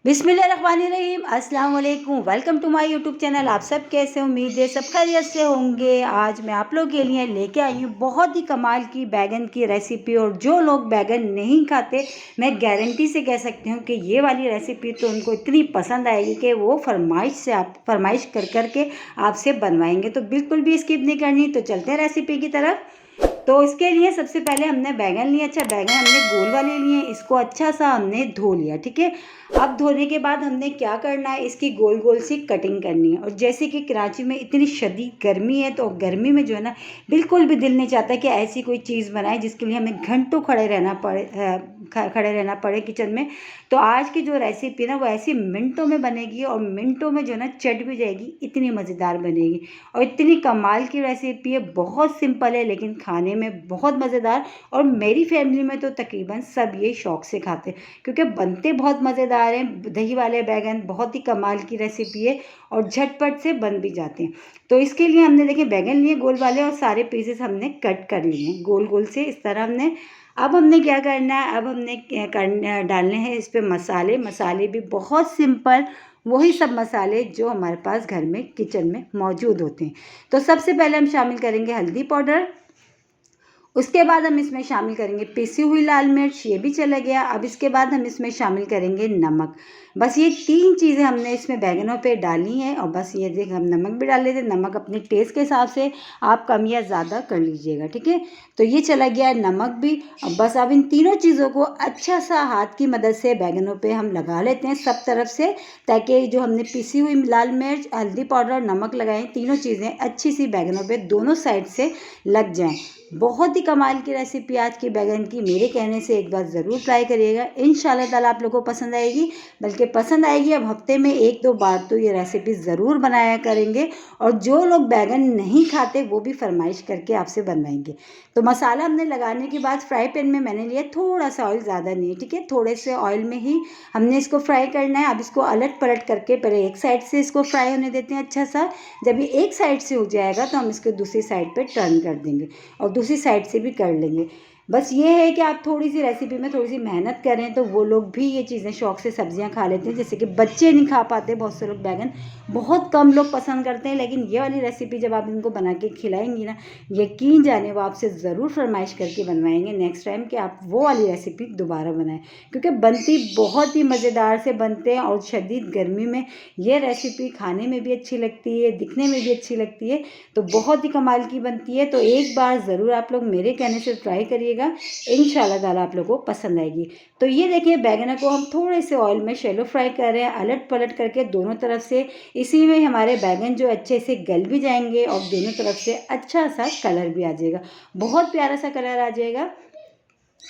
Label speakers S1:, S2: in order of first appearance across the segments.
S1: बिस्मिल्लाहिर्रहमानिर्रहीम, अस्सलाम वालेकुम। Welcome to my YouTube channel. आप सब कैसे, उम्मीद है सब खैरियत से होंगे। आज मैं आप लोग के लिए लेके आई हूँ बहुत ही कमाल की बैगन की रेसिपी। और जो लोग बैगन नहीं खाते, मैं गारंटी से कह सकती हूँ कि ये वाली रेसिपी तो उनको इतनी पसंद आएगी कि वो फरमाइश कर कर के आपसे बनवाएंगे। तो बिल्कुल भी स्किप नहीं करनी। तो चलते हैं रेसिपी की तरफ। तो इसके लिए सबसे पहले हमने बैगन लिए। अच्छा, बैगन हमने गोल वाले लिए। इसको अच्छा सा हमने धो लिया, ठीक है। अब धोने के बाद हमने क्या करना है, इसकी गोल गोल सी कटिंग करनी है। और जैसे कि कराची में इतनी शदीद गर्मी है, तो गर्मी में जो है ना, बिल्कुल भी दिल नहीं चाहता कि ऐसी कोई चीज़ बनाए जिसके लिए हमें घंटों खड़े रहना पड़े किचन में। तो आज की जो रेसिपी ना, वो ऐसी मिनटों में बनेगी और मिनटों में जो है ना चट भी जाएगी। इतनी मज़ेदार बनेगी और इतनी कमाल की रेसिपी है। बहुत सिंपल है लेकिन खाने में बहुत मज़ेदार। और मेरी फैमिली में तो तकरीबन सब ये शौक़ से खाते हैं, क्योंकि बनते बहुत मज़ेदार हैं। दही वाले बैगन बहुत ही कमाल की रेसिपी है और झटपट से बन भी जाते हैं। तो इसके लिए हमने देखें बैगन लिए गोल वाले, और सारे पीसेस हमने कट कर लिए हैं गोल गोल से, इस तरह हमने। अब हमने क्या करना है, अब हमने डालने हैं इस पर मसाले भी बहुत सिंपल, वही सब मसाले जो हमारे पास घर में किचन में मौजूद होते हैं। तो सबसे पहले हम शामिल करेंगे हल्दी पाउडर। उसके बाद हम इसमें शामिल करेंगे पिसी हुई लाल मिर्च, ये भी चला गया। अब इसके बाद हम इसमें शामिल करेंगे नमक। बस ये 3 चीज़ें हमने इसमें बैगनों पे डाली हैं। और बस ये देख, हम नमक भी डाल लेते हैं। नमक अपने टेस्ट के हिसाब से आप कम या ज़्यादा कर लीजिएगा, ठीक है। तो ये चला गया नमक भी। अब बस अब इन तीनों चीज़ों को अच्छा सा हाथ की मदद से बैगनों पे हम लगा लेते हैं सब तरफ से, ताकि जो हमने पिसी हुई लाल मिर्च, हल्दी पाउडर, नमक लगाए, तीनों चीज़ें अच्छी सी बैगनों पे दोनों साइड से लग जाएं। बहुत ही कमाल की रेसिपी आज की बैगन की। मेरे कहने से एक बार ज़रूर ट्राई करिएगा, इंशाल्लाह ताला आप लोगों को पसंद आएगी। बल्कि पसंद आएगी, अब हफ्ते में 1-2 बार तो ये रेसिपी ज़रूर बनाया करेंगे। और जो लोग बैगन नहीं खाते वो भी फरमाइश करके आपसे बनवाएंगे। तो मसाला हमने लगाने के बाद फ्राई पैन में मैंने लिया थोड़ा सा ऑयल, ज़्यादा नहीं, ठीक है। थोड़े से ऑयल में ही हमने इसको फ्राई करना है। अब इसको अलट पलट करके पहले एक साइड से इसको फ्राई होने देते हैं अच्छा सा। जब ये एक साइड से हो जाएगा तो हम इसको दूसरी साइड पर टर्न कर देंगे और दूसरी साइड से भी कर लेंगे। बस ये है कि आप थोड़ी सी रेसिपी में थोड़ी सी मेहनत करें तो वो लोग भी ये चीज़ें शौक़ से सब्जियां खा लेते हैं। जैसे कि बच्चे नहीं खा पाते, बहुत से लोग बैगन बहुत कम लोग पसंद करते हैं। लेकिन ये वाली रेसिपी जब आप इनको बना के खिलाएंगी ना, यकीन जाने वो आपसे ज़रूर फरमाइश करके बनवाएंगे नेक्स्ट टाइम कि आप वो वाली रेसिपी दोबारा बनाएं, क्योंकि बनती बहुत ही मज़ेदार से बनते हैं। और शदीद गर्मी में ये रेसिपी खाने में भी अच्छी लगती है, दिखने में भी अच्छी लगती है। तो बहुत ही कमाल की बनती है। तो एक बार ज़रूर आप लोग मेरे कहने से ट्राई करिएगा, इंशाल्लाह ताला आप लोगों को पसंद आएगी। तो ये देखिए, बैगन को हम थोड़े से ऑयल में शैलो फ्राई कर रहे हैं, अलट पलट करके दोनों तरफ से। इसी में हमारे बैगन जो अच्छे से गल भी जाएंगे और दोनों तरफ से अच्छा सा कलर भी आ जाएगा, बहुत प्यारा सा कलर आ जाएगा।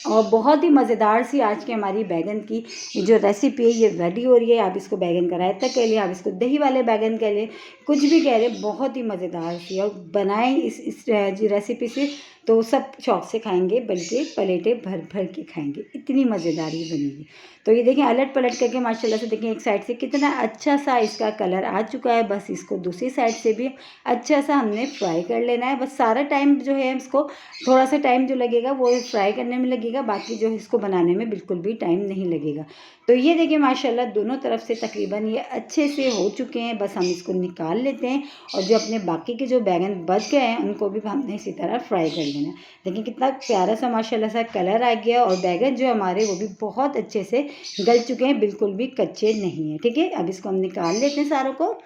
S1: और बहुत ही मज़ेदार सी आज की हमारी बैगन की जो रेसिपी है ये रेडी हो रही है। आप इसको बैगन का रायता कह लें, आप इसको दही वाले बैगन कह लें, कुछ भी कह लें, बहुत ही मज़ेदार सी। और बनाएं इस रेसिपी से तो सब शौक़ से खाएंगे, बल्कि प्लेटें भर भर के खाएंगे, इतनी मज़ेदार ही बनेगी। तो ये देखें, अलट पलट करके माशाल्लाह से देखें एक साइड से कितना अच्छा सा इसका कलर आ चुका है। बस इसको दूसरी साइड से भी अच्छा सा हमने फ्राई कर लेना है। बस सारा टाइम जो है इसको, थोड़ा सा टाइम जो लगेगा वो फ्राई करने में लगेगा, बाकी जो है इसको बनाने में बिल्कुल भी टाइम नहीं लगेगा। तो ये देखिए माशाल्लाह दोनों तरफ से तकरीबन ये अच्छे से हो चुके हैं। बस हम इसको निकाल लेते हैं और जो अपने बाकी के जो बैगन बच गए हैं उनको भी हमने इसी तरह फ्राई कर लेना है। देखिए कितना प्यारा सा माशाल्लाह सा कलर आ गया। और बैगन जो हमारे वो भी बहुत अच्छे से गल चुके हैं, बिल्कुल भी कच्चे नहीं हैं, ठीक है। अब इसको हम निकाल लेते हैं सारों को।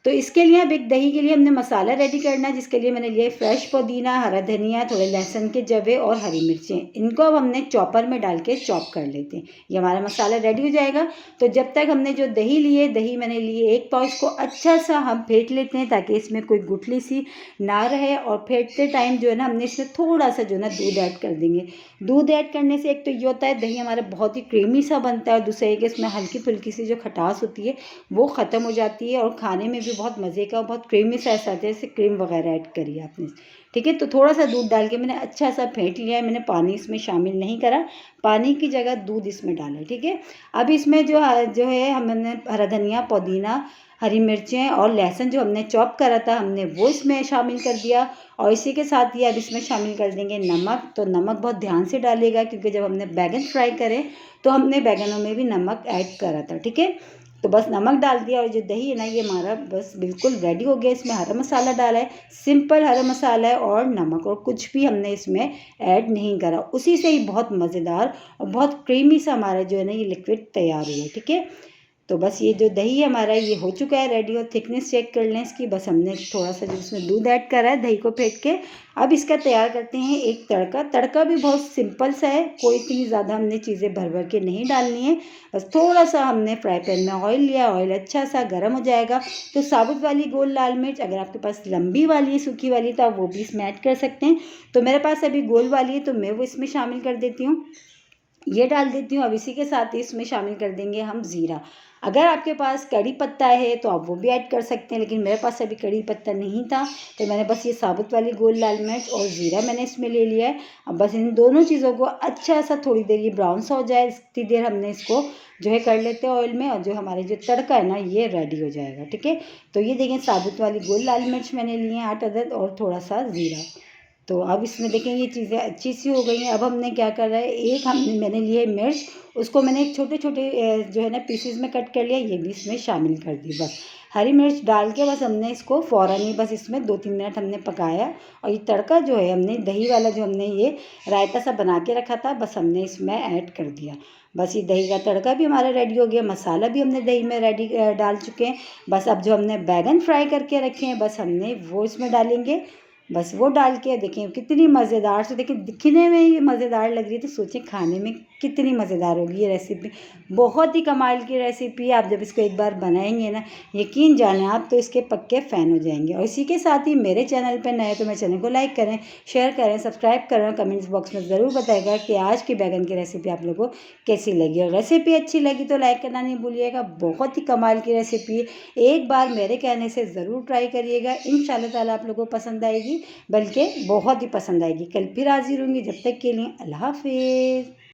S1: तो इसके लिए अब एक दही के लिए हमने मसाला रेडी करना है, जिसके लिए मैंने लिया फ्रेश पुदीना, हरा धनिया, थोड़े लहसुन के जवे और हरी मिर्चें। इनको अब हमने चॉपर में डाल के चॉप कर लेते हैं। ये हमारा मसाला रेडी हो जाएगा। तो जब तक हमने जो दही लिए, दही मैंने लिए 1 पाव, इसको अच्छा सा हम फेंट लेते हैं ताकि इसमें कोई गुठली सी ना रहे। और फेंटते टाइम जो है ना, हमने इसमें थोड़ा सा जो है ना दूध ऐड कर देंगे। दूध ऐड करने से एक तो ये होता है दही हमारा बहुत ही क्रीमी सा बनता है, और दूसरा एक इसमें हल्की फुल्की सी जो खटास होती है वो ख़त्म हो जाती है और खाने में भी बहुत मज़े का और बहुत क्रीमी सा ऐसा आता है, जैसे क्रीम वगैरह ऐड करी आपने, ठीक है। तो थोड़ा सा दूध डाल के मैंने अच्छा सा फेंट लिया है, मैंने पानी इसमें शामिल नहीं करा, पानी की जगह दूध इसमें डाला है, ठीक है। अब इसमें जो है हमने हरा धनिया, पुदीना, हरी मिर्चें और लहसुन जो हमने चॉप करा था, हमने वो इसमें शामिल कर दिया। और इसी के साथ ही अब इसमें शामिल कर देंगे नमक। तो नमक बहुत ध्यान से डालिएगा, क्योंकि जब हमने बैगन फ्राई करें तो हमने बैगनों में भी नमक ऐड करा था, ठीक है। तो बस नमक डाल दिया, और जो दही है ना, ये हमारा बस बिल्कुल रेडी हो गया। इसमें हरा मसाला डाला है, सिंपल हरा मसाला है, और नमक, और कुछ भी हमने इसमें ऐड नहीं करा। उसी से ही बहुत मज़ेदार और बहुत क्रीमी सा हमारा जो है ना ये लिक्विड तैयार हुआ है, ठीक है। तो बस ये जो दही है हमारा ये हो चुका है रेडी। और थिकनेस चेक कर लें इसकी, बस हमने थोड़ा सा जो इसमें दूध ऐड करा है दही को फेंट के। अब इसका तैयार करते हैं एक तड़का। तड़का भी बहुत सिंपल सा है, कोई इतनी ज़्यादा हमने चीज़ें भर भर के नहीं डालनी है। बस थोड़ा सा हमने फ्राई पैन में ऑयल लिया, ऑयल अच्छा सा गर्म हो जाएगा तो साबुत वाली गोल लाल मिर्च, अगर आपके पास लंबी वाली है, सूखी वाली, तो आप वो भी इसमें ऐड कर सकते हैं। तो मेरे पास अभी गोल वाली है, तो मैं वो इसमें शामिल कर देती हूँ, ये डाल देती हूँ। अब इसी के साथ ही इसमें शामिल कर देंगे हम ज़ीरा। अगर आपके पास कड़ी पत्ता है तो आप वो भी ऐड कर सकते हैं, लेकिन मेरे पास अभी कड़ी पत्ता नहीं था, तो मैंने बस ये साबुत वाली गोल लाल मिर्च और ज़ीरा मैंने इसमें ले लिया है। अब बस इन दोनों चीज़ों को अच्छा सा थोड़ी देर ये ब्राउन सा हो जाए, इतनी देर हमने इसको जो है कर लेते हैं ऑयल में, और जो हमारे जो तड़का है ना ये रेडी हो जाएगा, ठीक है। तो ये देखें, साबुत वाली गोल लाल मिर्च मैंने लिए हैं 8 अदद, और थोड़ा सा ज़ीरा। तो अब इसमें देखें ये चीज़ें अच्छी सी हो गई हैं। अब हमने क्या कर रहा है, एक मैंने लिए है मिर्च, उसको मैंने एक छोटे छोटे जो है ना पीसेस में कट कर लिया, ये भी इसमें शामिल कर दी। बस हरी मिर्च डाल के बस हमने इसको फ़ौरन ही बस इसमें 2-3 मिनट हमने पकाया। और ये तड़का जो है हमने दही वाला जो हमने ये रायता सा बना के रखा था, बस हमने इसमें ऐड कर दिया। बस ये दही का तड़का भी हमारा रेडी हो गया, मसाला भी हमने दही में रेडी डाल चुके हैं। बस अब जो हमने बैगन फ्राई करके रखे हैं, बस हमने वो इसमें डालेंगे। बस वो डाल के देखें कितनी मज़ेदार से, देखिए दिखने में ये मज़ेदार लग रही है, तो सोचें खाने में कितनी मज़ेदार होगी ये रेसिपी। बहुत ही कमाल की रेसिपी है। आप जब इसको एक बार बनाएंगे ना, यकीन जाने आप तो इसके पक्के फ़ैन हो जाएंगे। और इसी के साथ ही मेरे चैनल पर नए तो मेरे चैनल को लाइक करें, शेयर करें, सब्सक्राइब करें, और कमेंट्स बॉक्स में ज़रूर बताएगा कि आज की बैगन की रेसिपी आप लोगों को कैसी लगी। और रेसिपी अच्छी लगी तो लाइक करना नहीं भूलिएगा। बहुत ही कमाल की रेसिपी है, एक बार मेरे कहने से ज़रूर ट्राई करिएगा, इंशाल्लाह ताला आप लोगों को पसंद आएगी, बल्कि बहुत ही पसंद आएगी। कल फिर हाजिर होंगी, जब तक के लिए अल्लाह हाफिज़।